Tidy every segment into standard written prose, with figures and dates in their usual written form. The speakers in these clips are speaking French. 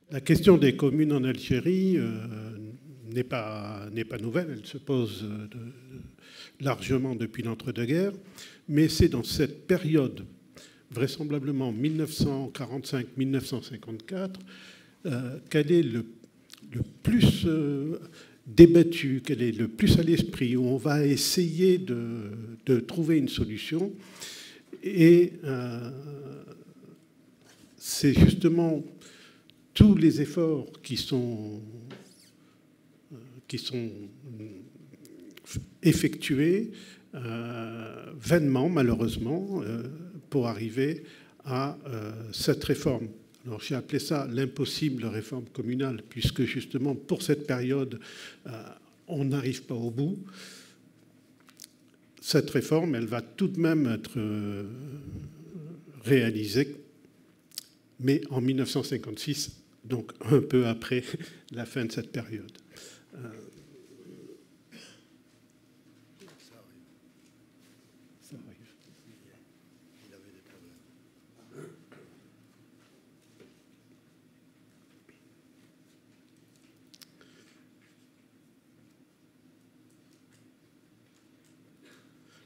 La question des communes en Algérie n'est pas nouvelle, elle se pose largement depuis l'entre-deux-guerres, mais c'est dans cette période, vraisemblablement 1945-1954, qu'elle est le plus débattue, qu'elle est le plus à l'esprit, où on va essayer de trouver une solution. Et c'est justement tous les efforts qui sont effectués vainement, malheureusement, pour arriver à cette réforme. Alors j'ai appelé ça l'impossible réforme communale, puisque justement pour cette période, on n'arrive pas au bout. Cette réforme, elle va tout de même être réalisée, mais en 1956, donc un peu après la fin de cette période. Ça arrive. Il avait des problèmes.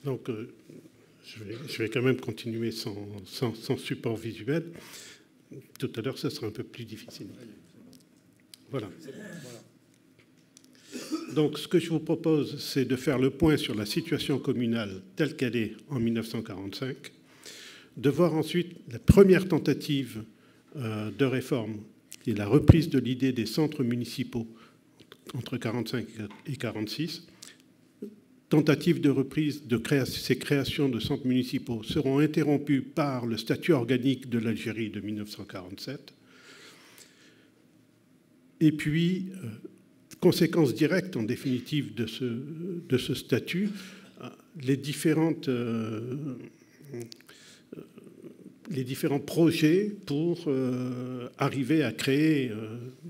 Donc, je vais quand même continuer sans support visuel. Tout à l'heure, ça sera un peu plus difficile. Voilà. Donc, ce que je vous propose, c'est de faire le point sur la situation communale telle qu'elle est en 1945, de voir ensuite la première tentative de réforme, qui est la reprise de l'idée des centres municipaux entre 1945 et 1946. Tentatives de reprise de ces créations de centres municipaux seront interrompues par le statut organique de l'Algérie de 1947. Et puis, conséquence directe, en définitive, de ce statut, les différents projets pour arriver à créer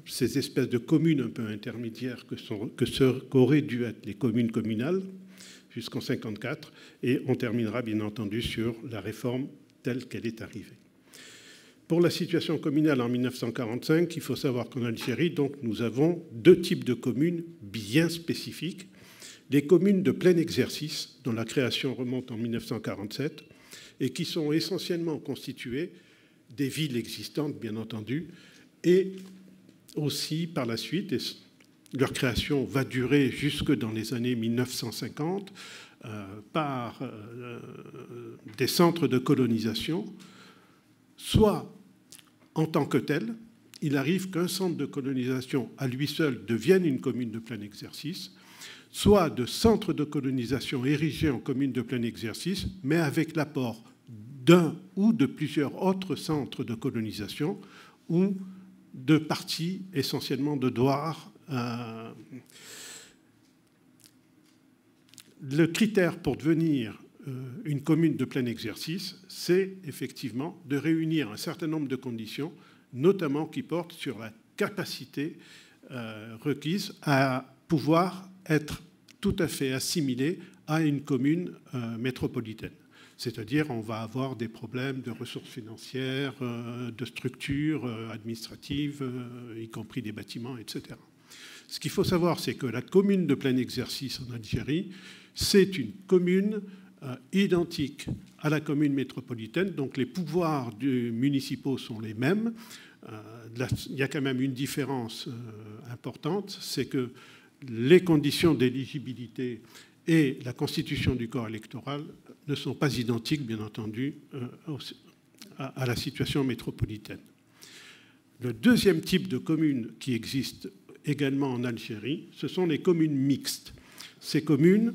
ces espèces de communes un peu intermédiaires qu'auraient dû être les communes communales, jusqu'en 1954, et on terminera bien entendu sur la réforme telle qu'elle est arrivée. Pour la situation communale en 1945, il faut savoir qu'en Algérie, donc, nous avons deux types de communes bien spécifiques. Les communes de plein exercice, dont la création remonte en 1947, et qui sont essentiellement constituées des villes existantes, bien entendu, et aussi par la suite, leur création va durer jusque dans les années 1950 par des centres de colonisation, soit en tant que tel, il arrive qu'un centre de colonisation à lui seul devienne une commune de plein exercice, soit de centres de colonisation érigés en commune de plein exercice, mais avec l'apport d'un ou de plusieurs autres centres de colonisation ou de parties essentiellement de douars. Le critère pour devenir une commune de plein exercice, c'est effectivement de réunir un certain nombre de conditions, notamment qui portent sur la capacité requise à pouvoir être tout à fait assimilée à une commune métropolitaine. C'est-à-dire on va avoir des problèmes de ressources financières, de structures administratives, y compris des bâtiments, etc. Ce qu'il faut savoir, c'est que la commune de plein exercice en Algérie, c'est une commune identique à la commune métropolitaine, donc les pouvoirs municipaux sont les mêmes. Il y a quand même une différence importante, c'est que les conditions d'éligibilité et la constitution du corps électoral ne sont pas identiques, bien entendu, à la situation métropolitaine. Le deuxième type de commune qui existe également en Algérie, ce sont les communes mixtes. Ces communes,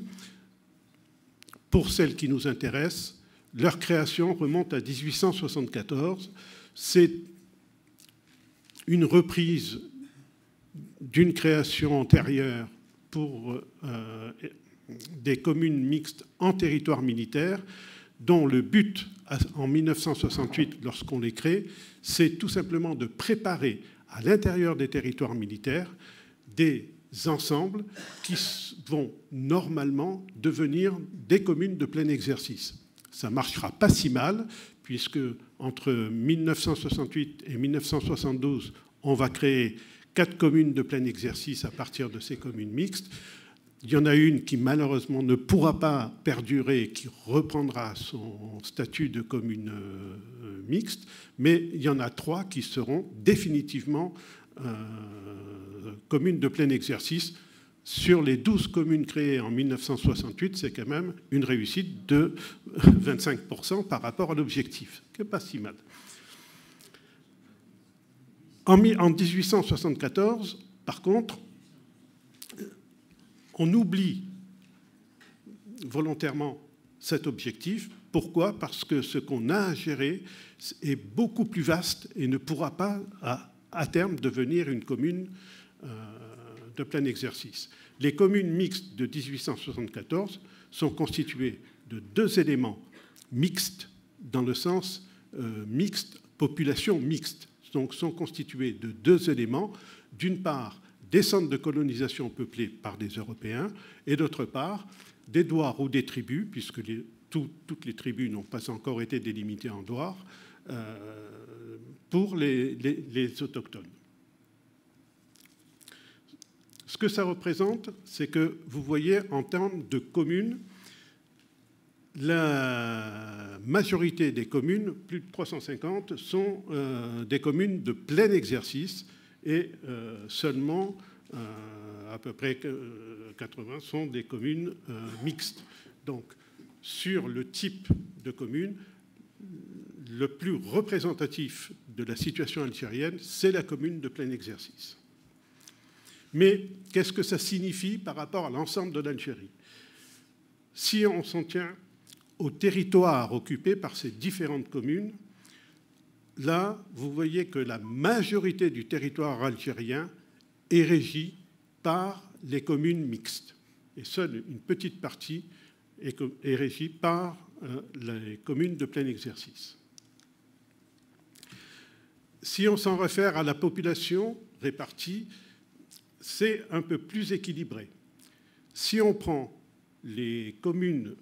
pour celles qui nous intéressent, leur création remonte à 1874. C'est une reprise d'une création antérieure pour des communes mixtes en territoire militaire, dont le but, en 1968, lorsqu'on les crée, c'est tout simplement de préparer à l'intérieur des territoires militaires des ensembles qui vont normalement devenir des communes de plein exercice. Ça ne marchera pas si mal, puisque entre 1968 et 1972, On va créer 4 communes de plein exercice à partir de ces communes mixtes. Il y en a une qui malheureusement ne pourra pas perdurer et qui reprendra son statut de commune mixte, mais il y en a 3 qui seront définitivement communes de plein exercice. Sur les 12 communes créées en 1968, c'est quand même une réussite de 25% par rapport à l'objectif, qui n'est pas si mal. En 1874, par contre, on oublie volontairement cet objectif. Pourquoi? Parce que ce qu'on a à gérer est beaucoup plus vaste et ne pourra pas, à terme, devenir une commune de plein exercice. Les communes mixtes de 1874 sont constituées de 2 éléments mixtes, dans le sens mixte, population mixte. Donc, sont constituées de 2 éléments. D'une part, des centres de colonisation peuplés par des Européens, et d'autre part, des douars ou des tribus, puisque toutes les tribus n'ont pas encore été délimitées en douars, pour les autochtones. Ce que ça représente, c'est que vous voyez, en termes de communes, la majorité des communes, plus de 350, sont des communes de plein exercice, et seulement à peu près 80 sont des communes mixtes. Donc, sur le type de commune, le plus représentatif de la situation algérienne, c'est la commune de plein exercice. Mais qu'est-ce que ça signifie par rapport à l'ensemble de l'Algérie? Si on s'en tient au territoire occupé par ces différentes communes, là, vous voyez que la majorité du territoire algérien est régie par les communes mixtes. Et seule une petite partie est régie par les communes de plein exercice. Si on s'en réfère à la population répartie, c'est un peu plus équilibré. Si on prend les communes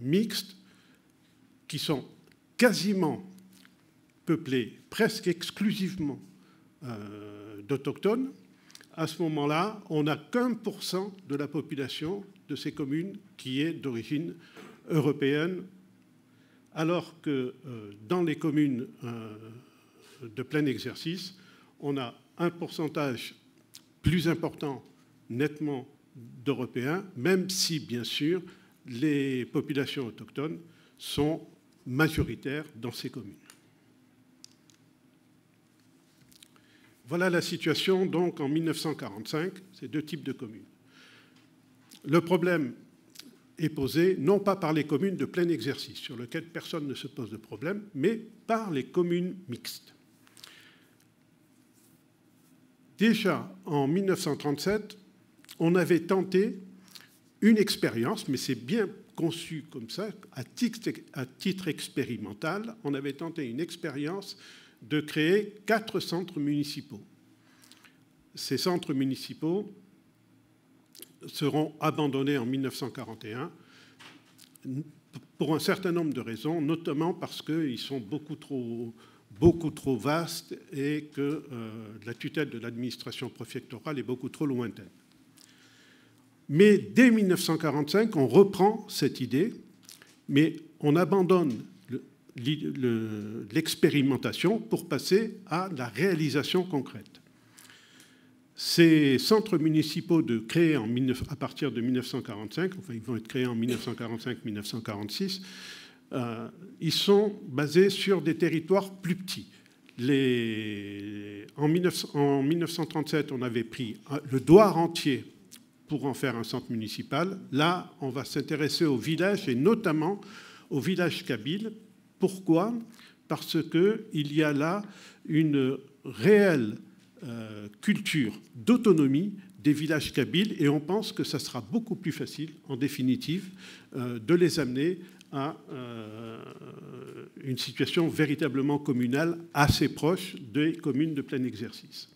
mixtes, qui sont quasiment peuplées presque exclusivement d'autochtones, à ce moment-là, on n'a qu'1% de la population de ces communes qui est d'origine européenne, alors que dans les communes de plein exercice, on a un pourcentage plus important, nettement, d'Européens, même si, bien sûr, les populations autochtones sont majoritaires dans ces communes. Voilà la situation, donc, en 1945, ces 2 types de communes. Le problème est posé non pas par les communes de plein exercice, sur lesquelles personne ne se pose de problème, mais par les communes mixtes. Déjà, en 1937, on avait tenté une expérience, mais c'est bien conçu comme ça, à titre expérimental, on avait tenté une expérience de créer 4 centres municipaux. Ces centres municipaux seront abandonnés en 1941 pour un certain nombre de raisons, notamment parce qu'ils sont beaucoup trop vastes et que la tutelle de l'administration préfectorale est beaucoup trop lointaine. Mais dès 1945, on reprend cette idée, mais on abandonne l'expérimentation pour passer à la réalisation concrète. Ces centres municipaux créés à partir de 1945, enfin ils vont être créés en 1945-1946, ils sont basés sur des territoires plus petits. En 1937, on avait pris le Douar entier pour en faire un centre municipal. Là, on va s'intéresser aux villages et notamment aux villages kabyles. Pourquoi? Parce qu'il y a là une réelle culture d'autonomie des villages kabyles et on pense que ça sera beaucoup plus facile, en définitive, de les amener à une situation véritablement communale assez proche des communes de plein exercice.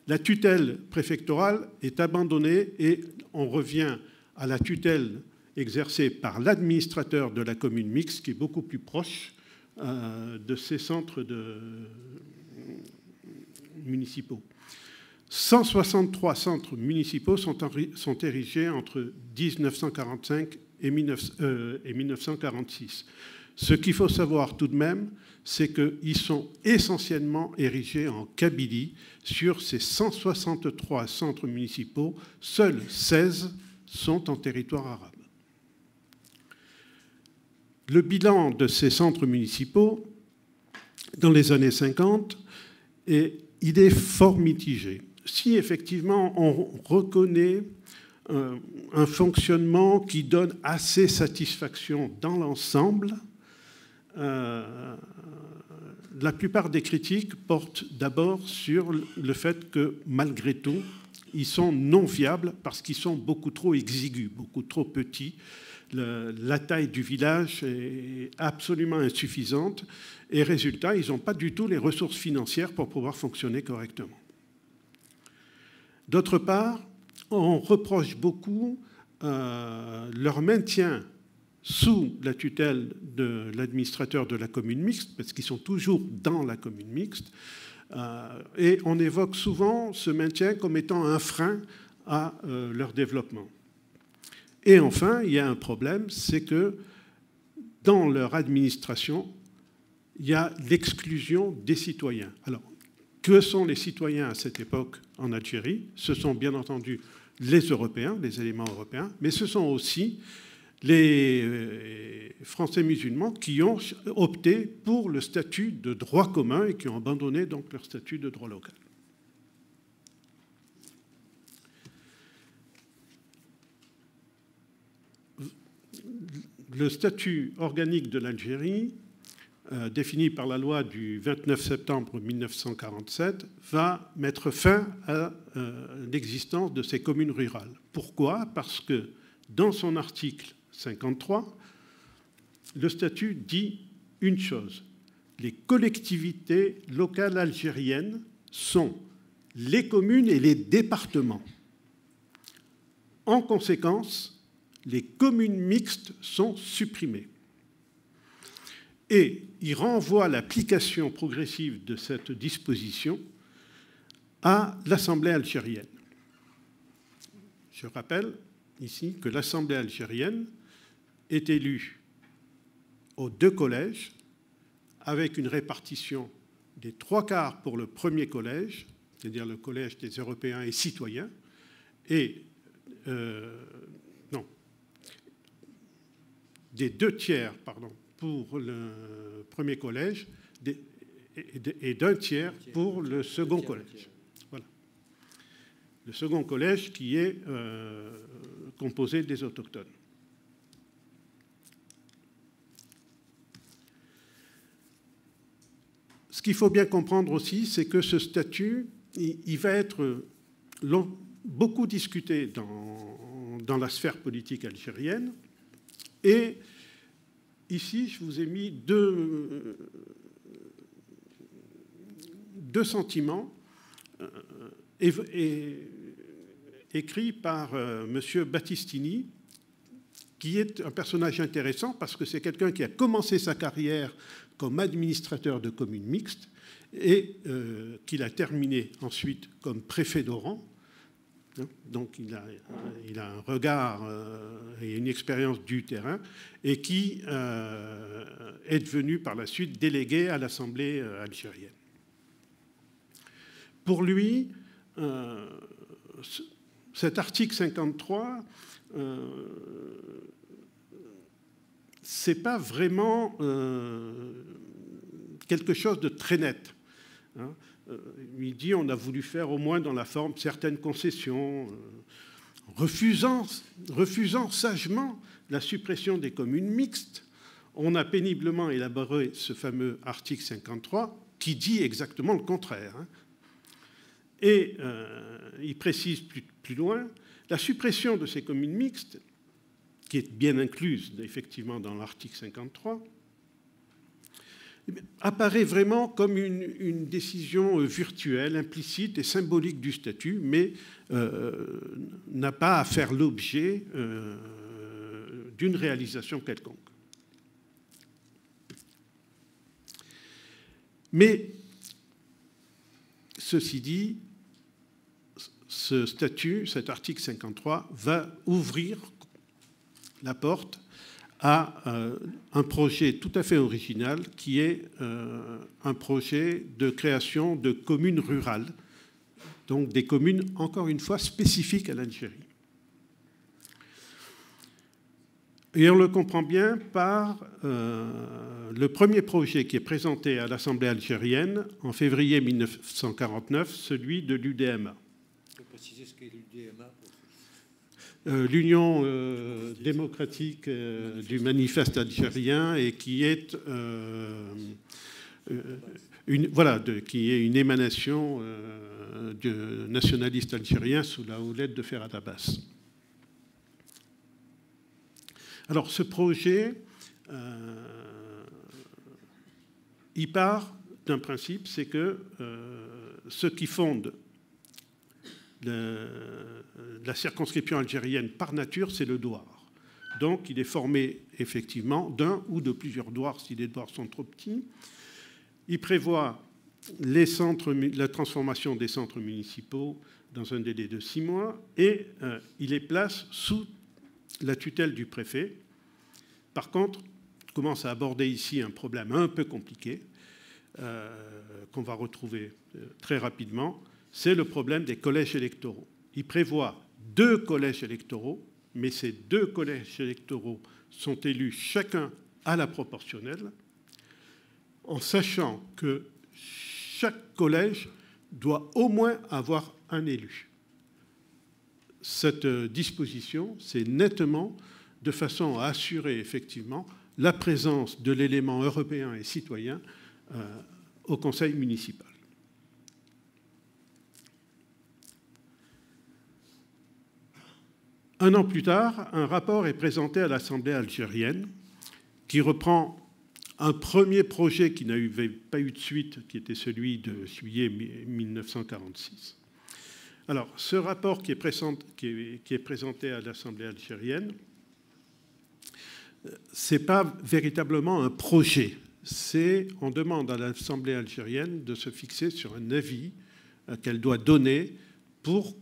La tutelle préfectorale est abandonnée et on revient à la tutelle exercée par l'administrateur de la commune mixte, qui est beaucoup plus proche de ces centres municipaux. 163 centres municipaux sont érigés entre 1945 et 1946. Ce qu'il faut savoir tout de même, c'est qu'ils sont essentiellement érigés en Kabylie. Sur ces 163 centres municipaux, seuls 16 sont en territoire arabe. Le bilan de ces centres municipaux, dans les années 50, il est fort mitigé. Si effectivement on reconnaît un fonctionnement qui donne assez satisfaction dans l'ensemble, la plupart des critiques portent d'abord sur le fait que, malgré tout, ils sont non viables parce qu'ils sont beaucoup trop exigus, beaucoup trop petits. La taille du village est absolument insuffisante et résultat, ils n'ont pas du tout les ressources financières pour pouvoir fonctionner correctement. D'autre part, on reproche beaucoup leur maintien sous la tutelle de l'administrateur de la commune mixte, parce qu'ils sont toujours dans la commune mixte, et on évoque souvent ce maintien comme étant un frein à leur développement. Et enfin, il y a un problème, c'est que dans leur administration, il y a l'exclusion des citoyens. Alors, que sont les citoyens à cette époque en Algérie? Ce sont bien entendu les Européens, les éléments européens, mais ce sont aussi les Français musulmans qui ont opté pour le statut de droit commun et qui ont abandonné donc leur statut de droit local. Le statut organique de l'Algérie, défini par la loi du 29 septembre 1947, va mettre fin à l'existence de ces communes rurales. Pourquoi? Parce que dans son article 53, le statut dit une chose: les collectivités locales algériennes sont les communes et les départements. En conséquence, les communes mixtes sont supprimées. Et il renvoie l'application progressive de cette disposition à l'Assemblée algérienne. Je rappelle ici que l'Assemblée algérienne est élue aux 2 collèges, avec une répartition des 3/4 pour le premier collège, c'est-à-dire le collège des Européens et citoyens, et des 2/3, pour le premier collège et d'1/3 pour le second collège. Voilà. Le second collège qui est composé des autochtones. Ce qu'il faut bien comprendre aussi, c'est que ce statut, il va être beaucoup discuté dans la sphère politique algérienne. Et ici, je vous ai mis deux sentiments écrits par M. Battistini, qui est un personnage intéressant parce que c'est quelqu'un qui a commencé sa carrière comme administrateur de communes mixtes et qu'il a terminé ensuite comme préfet d'Oran. Donc il a un regard et une expérience du terrain et qui est devenu par la suite délégué à l'Assemblée algérienne. Pour lui, cet article 53, c'est pas vraiment quelque chose de très net. Il dit on a voulu faire au moins dans la forme certaines concessions, refusant sagement la suppression des communes mixtes. On a péniblement élaboré ce fameux article 53 qui dit exactement le contraire. Et il précise plus loin, la suppression de ces communes mixtes, qui est bien incluse effectivement dans l'article 53, apparaît vraiment comme une décision virtuelle, implicite et symbolique du statut, mais n'a pas à faire l'objet d'une réalisation quelconque. Mais ceci dit, ce statut, cet article 53, va ouvrir la porte à un projet tout à fait original qui est un projet de création de communes rurales, donc des communes, encore une fois, spécifiques à l'Algérie. Et on le comprend bien par le premier projet qui est présenté à l'Assemblée algérienne en février 1949, celui de l'UDMA. Vous pouvez préciser ce qu'est l'UDMA ? L'Union démocratique du manifeste algérien, et qui est qui est une émanation du nationaliste algérien sous la houlette de Ferhat Abbas. Alors ce projet, il part d'un principe, c'est que ce qui fonde la circonscription algérienne par nature, c'est le douar. Donc il est formé effectivement d'un ou de plusieurs douars si les douars sont trop petits. Il prévoit la transformation des centres municipaux dans un délai de 6 mois et il les place sous la tutelle du préfet. Par contre, on commence à aborder ici un problème un peu compliqué qu'on va retrouver très rapidement. C'est le problème des collèges électoraux. Il prévoit 2 collèges électoraux, mais ces 2 collèges électoraux sont élus chacun à la proportionnelle, en sachant que chaque collège doit au moins avoir un élu. Cette disposition, c'est nettement de façon à assurer effectivement la présence de l'élément européen et citoyen au conseil municipal. Un an plus tard, un rapport est présenté à l'Assemblée algérienne qui reprend un premier projet qui n'avait pas eu de suite, qui était celui de juillet 1946. Alors, ce rapport qui est présenté à l'Assemblée algérienne, ce n'est pas véritablement un projet. On demande à l'Assemblée algérienne de se fixer sur un avis qu'elle doit donner pour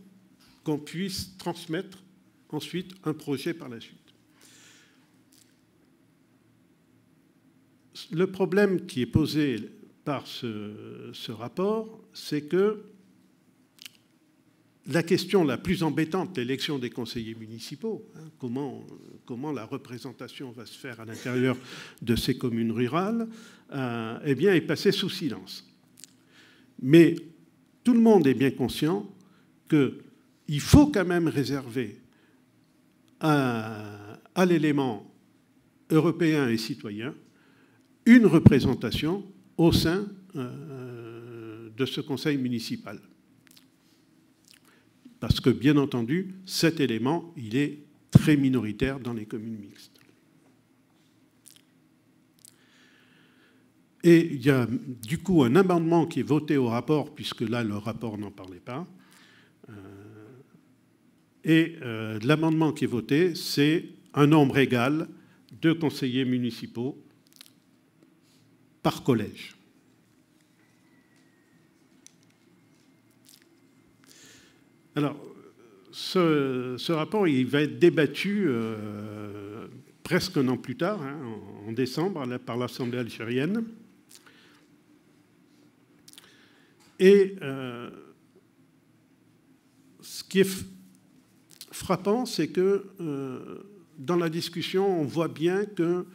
qu'on puisse transmettre ensuite un projet par la suite. Le problème qui est posé par ce rapport, c'est que la question la plus embêtante, l'élection des conseillers municipaux, comment la représentation va se faire à l'intérieur de ces communes rurales, eh bien, est passée sous silence. Mais tout le monde est bien conscient qu'il faut quand même réserver à l'élément européen et citoyen une représentation au sein de ce conseil municipal. Parce que, bien entendu, cet élément, il est très minoritaire dans les communes mixtes. Et il y a du coup un amendement qui est voté au rapport, puisque là, le rapport n'en parlait pas. Et l'amendement qui est voté, c'est un nombre égal de conseillers municipaux par collège. Alors, ce rapport, il va être débattu presque un an plus tard, en décembre, par l'Assemblée algérienne. Et ce qui est frappant, c'est que dans la discussion, on voit bien que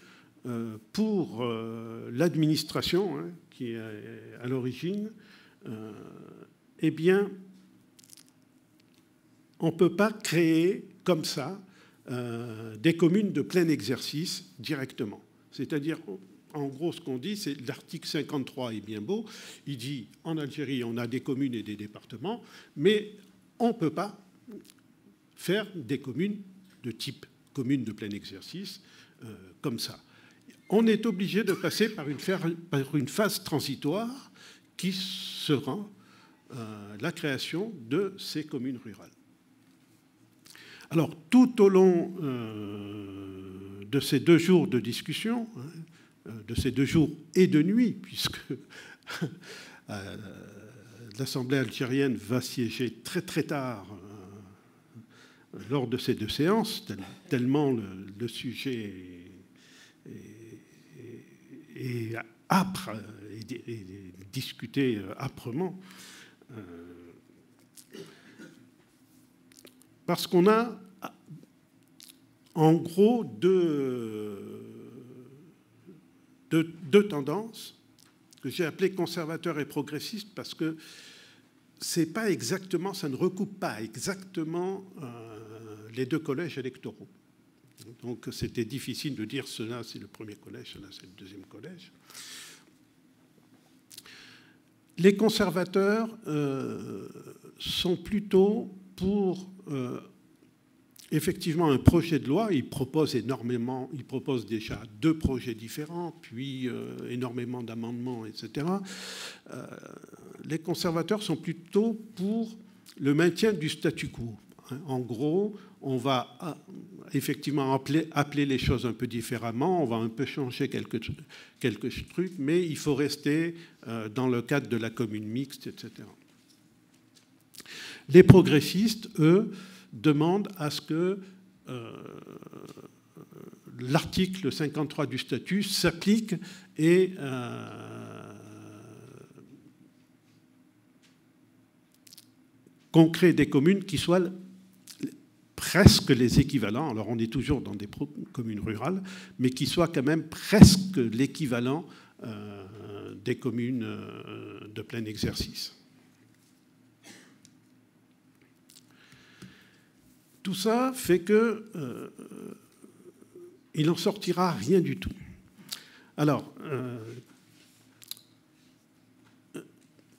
pour l'administration, qui est à l'origine, eh bien, on ne peut pas créer comme ça des communes de plein exercice directement. C'est-à-dire, en gros, ce qu'on dit, c'est l'article 53 est bien beau. Il dit, en Algérie, on a des communes et des départements, mais on ne peut pas faire des communes de type commune de plein exercice comme ça. On est obligé de passer par une phase transitoire qui sera la création de ces communes rurales. Alors, tout au long de ces 2 jours de discussion, de ces 2 jours et de nuit, puisque l'Assemblée algérienne va siéger très très tard lors de ces deux séances, tellement le sujet est âpre et discuté âprement. Parce qu'on a en gros deux tendances que j'ai appelées conservateurs et progressistes, parce que c'est pas exactement, ça ne recoupe pas exactement les deux collèges électoraux. Donc c'était difficile de dire cela c'est le premier collège, cela c'est le deuxième collège. Les conservateurs sont plutôt pour effectivement un projet de loi. Ils proposent énormément, ils proposent déjà 2 projets différents, puis énormément d'amendements, etc. Les conservateurs sont plutôt pour le maintien du statu quo. En gros, on va effectivement appeler les choses un peu différemment, on va un peu changer quelques trucs, mais il faut rester dans le cadre de la commune mixte, etc. Les progressistes, eux, demandent à ce que l'article 53 du statut s'applique et qu'on crée des communes qui soient presque les équivalents, alors on est toujours dans des communes rurales, mais qui soient quand même presque l'équivalent des communes de plein exercice. Tout ça fait que il n'en sortira rien du tout. Alors,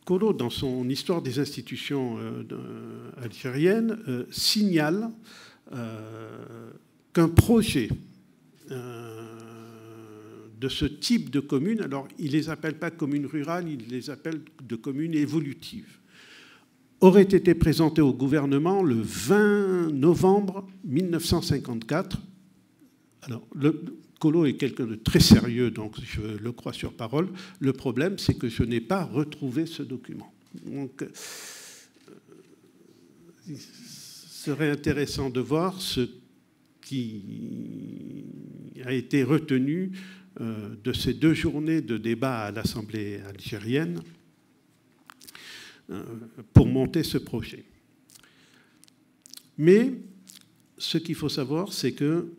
Collot, dans son Histoire des institutions algériennes, signale qu'un projet de ce type de communes, alors il ne les appelle pas communes rurales, il les appelle de communes évolutives, aurait été présenté au gouvernement le 20 novembre 1954. Alors, Collot est quelqu'un de très sérieux, donc je le crois sur parole. Le problème, c'est que je n'ai pas retrouvé ce document. Donc, il serait intéressant de voir ce qui a été retenu de ces 2 journées de débat à l'Assemblée algérienne pour monter ce projet. Mais ce qu'il faut savoir, c'est que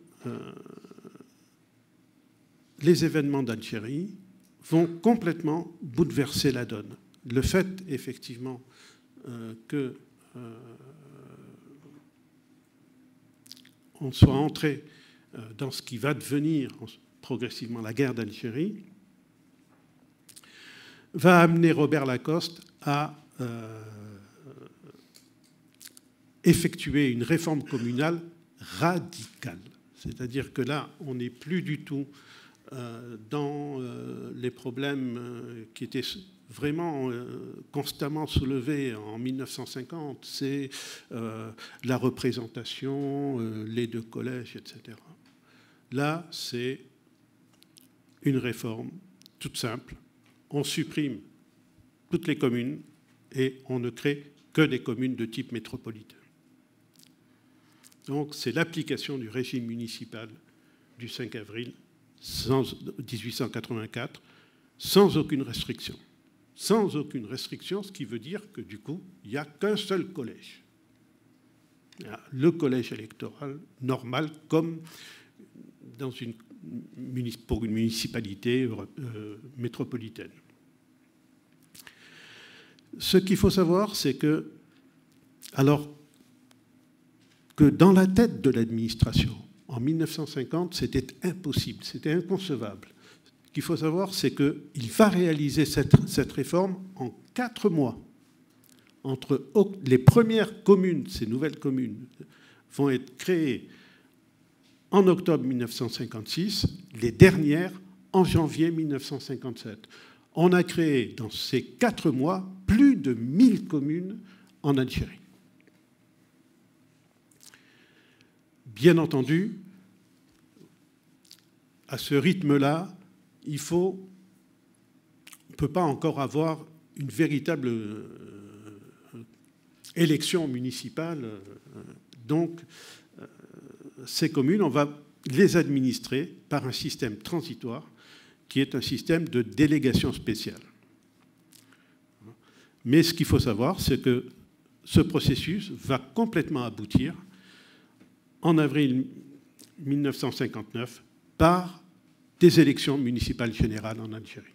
les événements d'Algérie vont complètement bouleverser la donne. Le fait, effectivement, que on soit entré dans ce qui va devenir progressivement la guerre d'Algérie va amener Robert Lacoste à effectuer une réforme communale radicale. C'est-à-dire que là, on n'est plus du tout dans les problèmes qui étaient vraiment constamment soulevés en 1950. C'est la représentation, les 2 collèges, etc. Là, c'est une réforme toute simple. On supprime toutes les communes et on ne crée que des communes de type métropolitain. Donc, c'est l'application du régime municipal du 5 avril 1884 sans aucune restriction. Sans aucune restriction, ce qui veut dire que, du coup, il n'y a qu'un seul collège. Il y a le collège électoral normal, comme pour une municipalité métropolitaine. Ce qu'il faut savoir, c'est que, alors que dans la tête de l'administration, en 1950, c'était impossible, c'était inconcevable. Ce qu'il faut savoir, c'est qu'il va réaliser cette réforme en 4 mois. Entre les premières communes, ces nouvelles communes, vont être créées en octobre 1956, les dernières en janvier 1957. On a créé dans ces 4 mois plus de 1000 communes en Algérie. Bien entendu, à ce rythme-là, on ne peut pas encore avoir une véritable élections municipales. Donc, ces communes, on va les administrer par un système transitoire qui est un système de délégation spéciale. Mais ce qu'il faut savoir, c'est que ce processus va complètement aboutir en avril 1959 par des élections municipales générales en Algérie.